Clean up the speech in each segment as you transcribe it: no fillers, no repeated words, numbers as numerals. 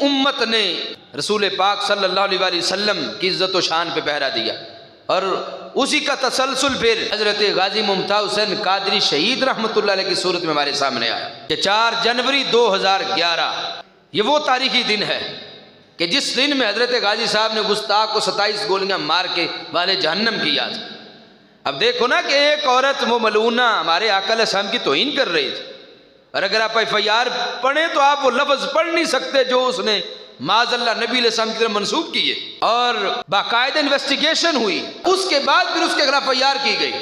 امت نے رسول پاک صلی اللہ علیہ وسلم کی عزت و شان پہ پہرا دیا، اور اسی کا تسلسل پھر حضرت غازی ممتاز حسین قادری شہید رحمۃ اللہ علیہ کی صورت میں ہمارے سامنے آیا کہ 4 جنوری 2011 یہ وہ تاریخی دن ہے کہ جس دن میں حضرت غازی صاحب نے گستاخ کو 27 گولیاں مار کے والے جہنم کیا تھا۔ اب دیکھو نا کہ ایک عورت وہ ملعونہ ہمارے آقا علیہ السلام کی توہین کر رہی تھی، اور اگر آپ FIR پڑھیں تو آپ وہ لفظ پڑھ نہیں سکتے جو اس نے معاذ اللہ نبی علیہ السلام کی طرف منسوب کیے، اور باقاعدہ انویسٹیگیشن ہوئی، اس کے بعد پھر اس کے خلاف FIR کی گئی،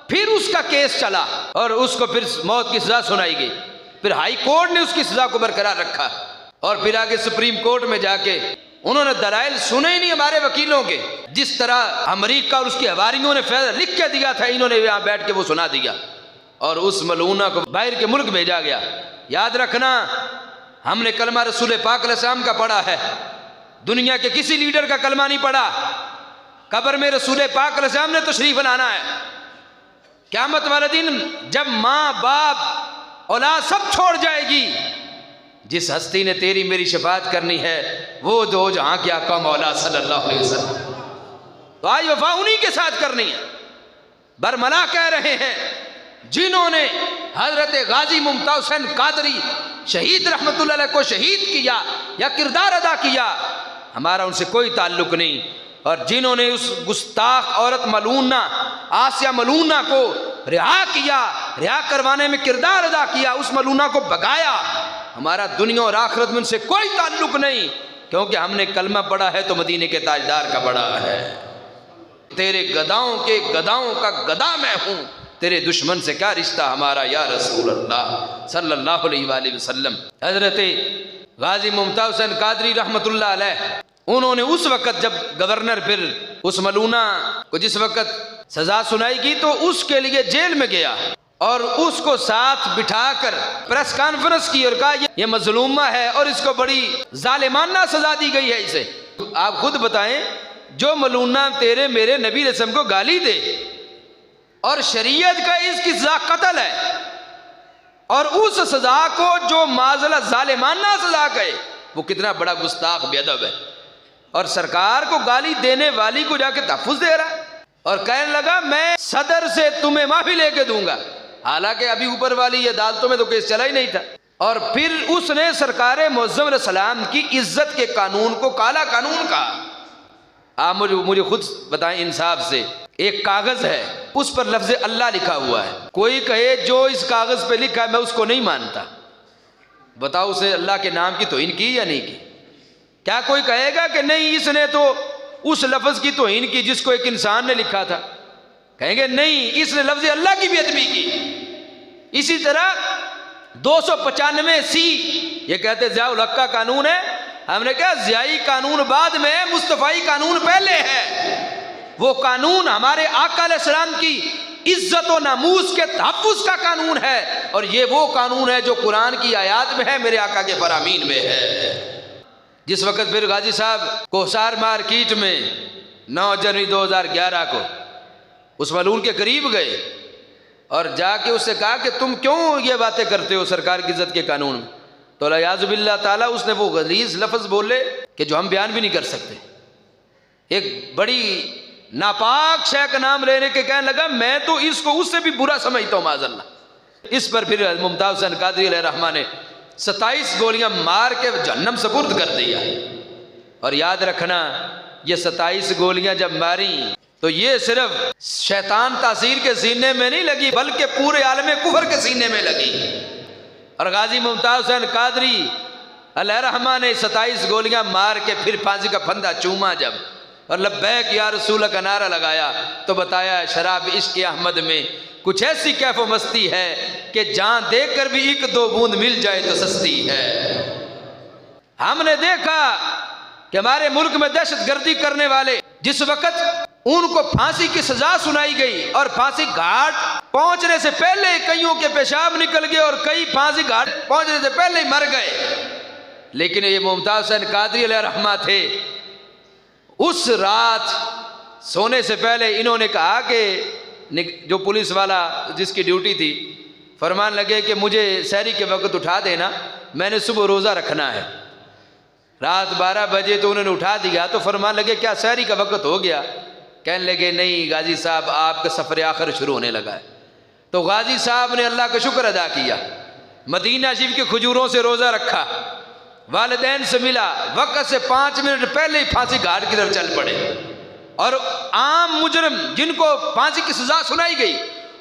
پھر اس کا کیس چلا اور اس کو پھر موت کی سزا سنائی گئی، پھر ہائی کورٹ نے اس کی سزا کو برقرار رکھا، اور پھر آگے سپریم کورٹ میں جا کے انہوں نے دلائل سنے ہی نہیں ہمارے وکیلوں کے، جس طرح امریکہ اور اس کی حواریوں نے فیصلہ لکھ کے دیا تھا انہوں نے یہاں بیٹھ کے وہ سنا دیا، اور اس ملعونہ کو باہر کے ملک بھیجا گیا۔ یاد رکھنا ہم نے کلمہ رسول پاک علیہ السلام کا پڑھا ہے، دنیا کے کسی لیڈر کا کلمہ نہیں پڑھا۔ قبر میں رسول پاک علیہ السلام نے تشریف لانا ہے، قیامت والے دن جب ماں باپ اولاد سب چھوڑ جائے گی، جس ہستی نے تیری میری شفاعت کرنی ہے وہ دو جہاں کے آقا مولا صلی اللہ علیہ وسلم، تو آج وفا انہی کے ساتھ کرنی ہے۔ برملا کہہ رہے ہیں جنہوں نے حضرت غازی ممتاز حسین قادری شہید رحمت اللہ علیہ کو شہید کیا یا کردار ادا کیا، ہمارا ان سے کوئی تعلق نہیں، اور جنہوں نے اس گستاخ عورت ملعونہ آسیہ ملعونہ کو رہا کیا، رہا کروانے میں کردار ادا کیا، اس ملعونہ کو بھگایا، ہمارا دنیا اور آخرت میں ان سے کوئی تعلق نہیں، کیونکہ ہم نے کلمہ پڑھا ہے تو مدینے کے تاجدار کا پڑھا ہے۔ تیرے گداؤں کے گداؤں کا گدا میں ہوں، تیرے دشمن سے کیا رشتہ ہمارا یا رسول اللہ صلی اللہ علیہ وآلہ وسلم۔ حضرت غازی ممتاز حسین قادری رحمت اللہ علیہ انہوں نے اس وقت جب گورنر پھر اس ملعونہ کو جس وقت سزا سنائی کی تو اس کے لیے جیل میں گیا، اور اس کو ساتھ بٹھا کر پریس کانفرنس کی اور کہا یہ مظلومہ ہے اور اس کو بڑی ظالمانہ سزا دی گئی ہے اسے۔ آپ خود بتائیں، جو ملعونہ تیرے میرے نبی علیہ السلام کو گالی دے اور شریعت کا اس کی سزا قتل ہے، اور اس سزا کو جو معذلہ ظالمانہ سزا کہے وہ کتنا بڑا گستاخ بے ادب ہے، اور سرکار کو گالی دینے والی کو جا کے تحفظ دے رہا ہے، اور کہنے لگا میں صدر سے تمہیں معافی لے کے دوں گا، حالانکہ ابھی اوپر والی عدالتوں میں تو کیس چلا ہی نہیں تھا۔ اور پھر اس نے سرکار معظم علیہ السلام کی عزت کے قانون کو کالا قانون کہا۔ آپ مجھے خود بتائیں انصاف سے، ایک کاغذ ہے اس پر لفظ اللہ لکھا ہوا ہے، کوئی کہے جو اس کاغذ پہ لکھا ہے میں اس کو نہیں مانتا، بتاؤ اسے اللہ کے نام کی توہین کی یا نہیں کی؟ کیا کوئی کہے گا کہ نہیں اس نے تو اس لفظ کی توہین کی جس کو ایک انسان نے لکھا تھا؟ کہیں گے نہیں، اس نے لفظ اللہ کی بے ادبی کی۔ اسی طرح 295C یہ کہتے ضیاء الحق کا قانون ہے، ہم نے کہا ضیائی قانون بعد میں ہے، مصطفی قانون پہلے ہے۔ وہ قانون ہمارے آقا علیہ السلام کی عزت و ناموس کے تحفظ کا قانون ہے، اور یہ وہ قانون ہے جو قرآن کی آیات میں ہے، میرے آقا کے فرامین میں ہے۔ جس وقت پھر غازی صاحب کوہسار مارکیٹ میں 9 جنوری 2011 کو اس ملعون کے قریب گئے اور جا کے اس سے کہا کہ تم کیوں یہ باتیں کرتے ہو سرکار کی عزت کے قانون میں؟ تو الیاذ باللہ تعالیٰ اس نے وہ غلیظ لفظ بولے کہ جو ہم بیان بھی نہیں کر سکتے۔ ایک بڑی ناپاک شے کا نام لینے کے کہنے لگا میں تو اس کو اس سے بھی برا سمجھتا ہوں معاذ اللہ۔ اس پر پھر ممتاز حسین قادری علیہ الرحمہ نے 27 گولیاں مار کے جہنم سپرد کر دیا۔ اور یاد رکھنا یہ 27 گولیاں جب ماری تو یہ صرف شیطان تاثیر کے سینے میں نہیں لگی بلکہ پورے عالم کفر کے سینے میں لگی، اور غازی ممتاز حسین قادری علیہ الرحمہ نے 27 گولیاں مار کے پھر پھانسی کا پھندا چوما جب اور لبیک یا رسول کا نعرہ لگایا تو بتایا شراب عشق احمد میں کچھ ایسی کیف و مستی ہے کہ جان دے کر بھی 1-2 بوند مل جائے تو سستی ہے۔ ہم نے دیکھا کہ ہمارے ملک میں دہشت گردی کرنے والے جس وقت ان کو پھانسی کی سزا سنائی گئی اور پھانسی گھاٹ پہنچنے سے پہلے کئیوں کے پیشاب نکل گئے اور کئی پھانسی گھاٹ پہنچنے سے پہلے ہی مر گئے، لیکن یہ ممتاز حسین قادری علیہ الرحمہ تھے۔ اس رات سونے سے پہلے انہوں نے کہا کہ جو پولیس والا جس کی ڈیوٹی تھی فرمان لگے کہ مجھے سحری کے وقت اٹھا دینا، میں نے صبح روزہ رکھنا ہے۔ رات 12 بجے تو انہوں نے اٹھا دیا تو فرمان لگے کیا سحری کا وقت ہو گیا؟ کہنے لگے نہیں غازی صاحب آپ کا سفر آخر شروع ہونے لگا ہے۔ تو غازی صاحب نے اللہ کا شکر ادا کیا، مدینہ شریف کے کھجوروں سے روزہ رکھا، والدین سے ملا، وقت سے 5 منٹ پہلے ہی پھانسی گھاٹ کی طرف چل پڑے۔ اور عام مجرم جن کو پھانسی کی سزا سنائی گئی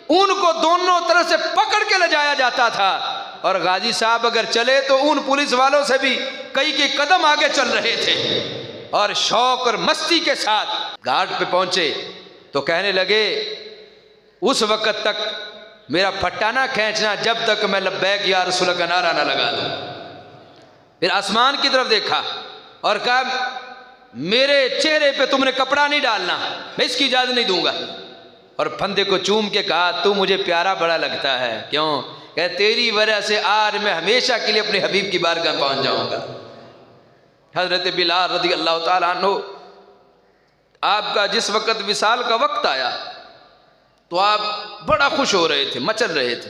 ان کو دونوں طرف سے پکڑ کے لے جایا جاتا تھا، اور غازی صاحب اگر چلے تو ان پولیس والوں سے بھی کئی قدم آگے چل رہے تھے، اور شوق اور مستی کے ساتھ گھاٹ پہ پہنچے تو کہنے لگے اس وقت تک میرا پھٹا نہ کھینچنا جب تک میں لبیک یا رسول اللہ کا نعرہ نہ لگا دوں۔ پھر آسمان کی طرف دیکھا اور کہا میرے چہرے پہ تم نے کپڑا نہیں ڈالنا، میں اس کی اجازت نہیں دوں گا۔ اور پھندے کو چوم کے کہا تو مجھے پیارا بڑا لگتا ہے، کیوں؟ کہ تیری وجہ سے آج میں ہمیشہ کے لیے اپنے حبیب کی بارگاہ پہنچ جاؤں گا۔ حضرت بلال رضی اللہ تعالیٰ عنہ آپ کا جس وقت وصال کا وقت آیا تو آپ بڑا خوش ہو رہے تھے، مچل رہے تھے،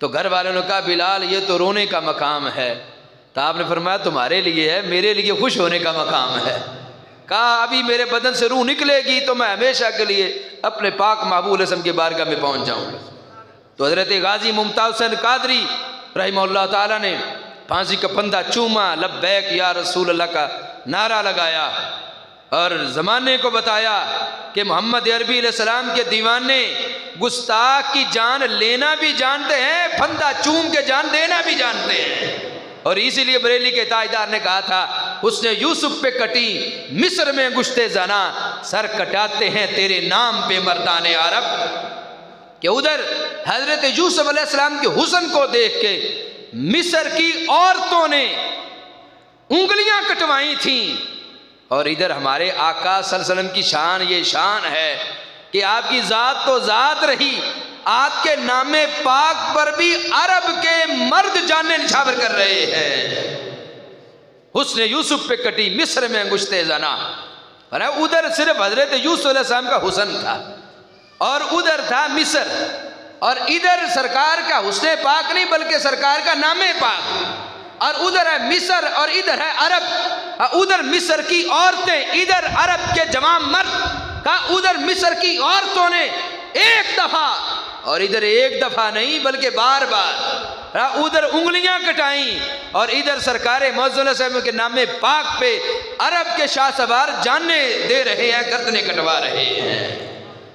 تو گھر والوں نے کہا بلال یہ تو رونے کا مقام ہے، تو آپ نے فرمایا تمہارے لیے ہے، میرے لیے خوش ہونے کا مقام ہے۔ کہا ابھی میرے بدن سے روح نکلے گی تو میں ہمیشہ کے لیے اپنے پاک محبوب رسم کی بارگاہ میں پہنچ جاؤں گا۔ تو حضرت غازی ممتاز حسین قادری رحمہ اللہ تعالیٰ نے پھانسی کا پھندا چوما، لبیک یا رسول اللہ کا نعرہ لگایا، اور زمانے کو بتایا کہ محمد عربی علیہ السلام کے دیوانے گستاخ کی جان لینا بھی جانتے ہیں، پھندا چوم کے جان دینا بھی جانتے ہیں۔ اور اسی لیے بریلی کے تاجدار نے کہا تھا اس نے یوسف پہ کٹی مصر میں گشتے زنا، سر کٹاتے ہیں تیرے نام پہ مردان عرب۔ کہ ادھر حضرت یوسف علیہ السلام کے حسن کو دیکھ کے مصر کی عورتوں نے انگلیاں کٹوائی تھیں، اور ادھر ہمارے آقا صلی اللہ علیہ وسلم کی شان یہ شان ہے کہ آپ کی ذات تو ذات رہی، آپ کے نام پاک پر بھی عرب کے مرد جاننے نچھاور کر رہے ہیں۔ حسن یوسف پہ کٹی مصر میں انگشتے زنا، اور ادھر صرف حضرت یوسف علیہ السلام کا حسن تھا اور ادھر تھا مصر، اور ادھر سرکار کا حسن پاک نہیں بلکہ سرکار کا نام پاک، اور ادھر ہے مصر اور ادھر ہے عرب، ادھر مصر کی عورتیں ادھر عرب کے جوان مرد کا، ادھر مصر کی عورتوں نے ایک دفعہ اور ادھر ایک دفعہ نہیں بلکہ بار بار ادھر انگلیاں کٹائیں، اور ادھر سرکار معظم علیہ السلام کے نام پاک پہ عرب کے شاہ سوار جاننے دے رہے ہیں، گردنیں کٹوا رہے ہیں۔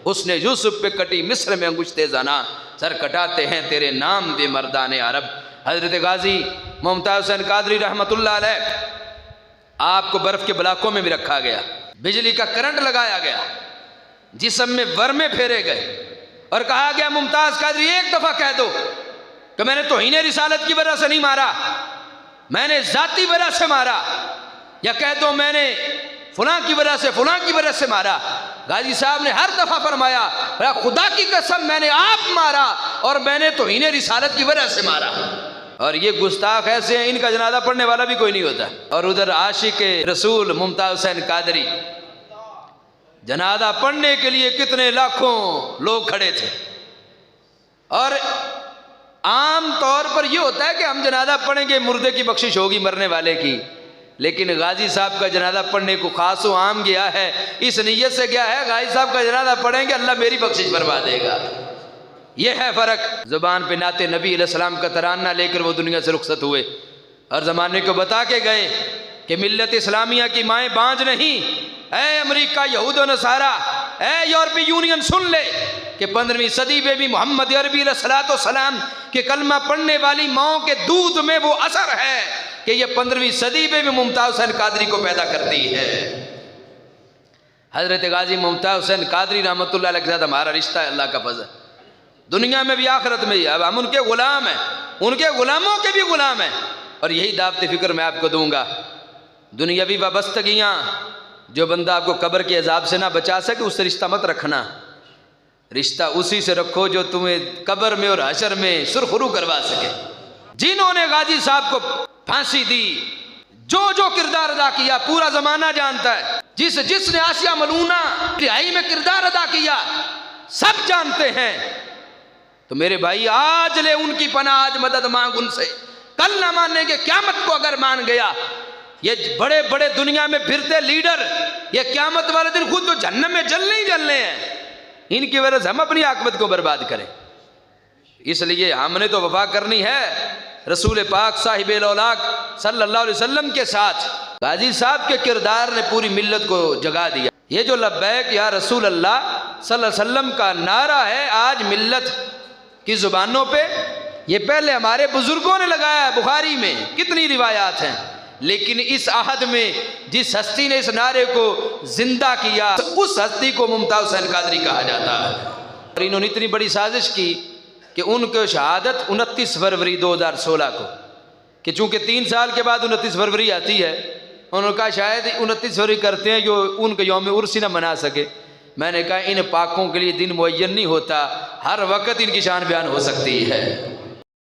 اس نے یوسف پہ کٹی مصر میں انگشتے زنا، سر کٹاتے ہیں تیرے نام دے مردان عرب۔ حضرت غازی ممتاز حسین قادری رحمۃ اللہ علیہ آپ کو برف کے بلاکوں میں بھی رکھا گیا، بجلی کا کرنٹ لگایا گیا، جسم میں ورمے پھیرے گئے، اور کہا گیا ممتاز قادری ایک دفعہ کہہ دو کہ میں نے توہین رسالت کی وجہ سے نہیں مارا، میں نے ذاتی وجہ سے مارا، یا کہہ دو میں نے فلاں کی وجہ سے فلاں کی وجہ سے مارا۔ غازی صاحب نے ہر دفعہ فرمایا خدا کی قسم میں نے آپ مارا اور میں نے توہین رسالت کی وجہ سے مارا۔ اور یہ گستاخ ایسے ہیں ان کا جنازہ پڑھنے والا بھی کوئی نہیں ہوتا۔ اور ادھر عاشق رسول ممتاز حسین قادری جنازہ پڑھنے کے لیے کتنے لاکھوں لوگ کھڑے تھے، اور عام طور پر یہ ہوتا ہے کہ ہم جنازہ پڑھیں گے مردے کی بخشش ہوگی مرنے والے کی، لیکن غازی صاحب کا جنازہ پڑھنے کو خاص و عام گیا ہے، اس نیت سے گیا ہے غازی صاحب کا جنازہ پڑھیں گے اللہ میری بخشش فرما دے گا۔ یہ ہے فرق۔ زبان پہ نعت نبی علیہ السلام کا ترانہ لے کر وہ دنیا سے رخصت ہوئے، اور زمانے کو بتا کے گئے کہ ملت اسلامیہ کی مائیں بانج نہیں۔ اے امریکہ، یہود و نصارہ، اے یورپی یونین سن لے کہ 15ویں صدی میں بھی محمد عربی علیہ السلام کے کلمہ پڑھنے والی ماؤں کے دودھ میں وہ اثر ہے کہ یہ 15ویں صدی میں بھی ممتاز حسین قادری کو پیدا کرتی ہے۔ حضرت غازی ممتاز حسین قادری رحمۃ اللہ علیہ کے ساتھ ہمارا رشتہ ہے اللہ کا فضل، دنیا میں بھی آخرت میں بھی۔ اب ہم ان کے غلام ہیں، ان کے غلاموں کے بھی غلام ہیں، اور یہی دعوت فکر میں آپ کو دوں گا۔ دنیاوی وابستگیاں جو بندہ آپ کو قبر کے عذاب سے نہ بچا سکے اس سے رشتہ مت رکھنا، رشتہ اسی سے رکھو جو تمہیں قبر میں اور حشر میں سرخرو کروا سکے۔ جنہوں نے غازی صاحب کو پھانسی دی، جو جو کردار ادا کیا پورا زمانہ جانتا ہے، جس نے آسیہ ملونہ رہائی میں کردار ادا کیا سب جانتے ہیں۔ تو میرے بھائی آج لے ان کی پناہ، آج مدد مانگ ان سے، کل نہ ماننے کے قیامت کو اگر مان گیا یہ بڑے بڑے دنیا میں پھرتے لیڈر یہ قیامت والے دن خود تو جہنم میں جلنے ہی جلنے ہیں، ان کی وجہ سے ہم اپنی عاقبت کو برباد کریں۔ اس لیے ہم نے تو وفا کرنی ہے رسول پاک صاحب الاولاق صلی اللہ علیہ وسلم کے ساتھ۔ غازی صاحب کے کردار نے پوری ملت کو جگا دیا۔ یہ جو لبیک یا رسول اللہ صلی اللہ علیہ وسلم کا نعرہ ہے آج ملت کی زبانوں پہ، یہ پہلے ہمارے بزرگوں نے لگایا ہے، بخاری میں کتنی روایات ہیں، لیکن اس عہد میں جس ہستی نے اس نعرے کو زندہ کیا اس ہستی کو ممتاز حسین قادری کہا جاتا ہے۔ اور انہوں نے اتنی بڑی سازش کی کہ ان کو شہادت 29 فروری 2016 کو، کہ چونکہ 3 سال کے بعد 29 فروری آتی ہے، انہوں نے کہا شاید 29 فروری کرتے ہیں جو ان کے یوم عرس نہ منا سکے۔ میں نے کہا ان پاکوں کے لیے دن معین نہیں ہوتا، ہر وقت ان کی شان بیان ہو سکتی ہے۔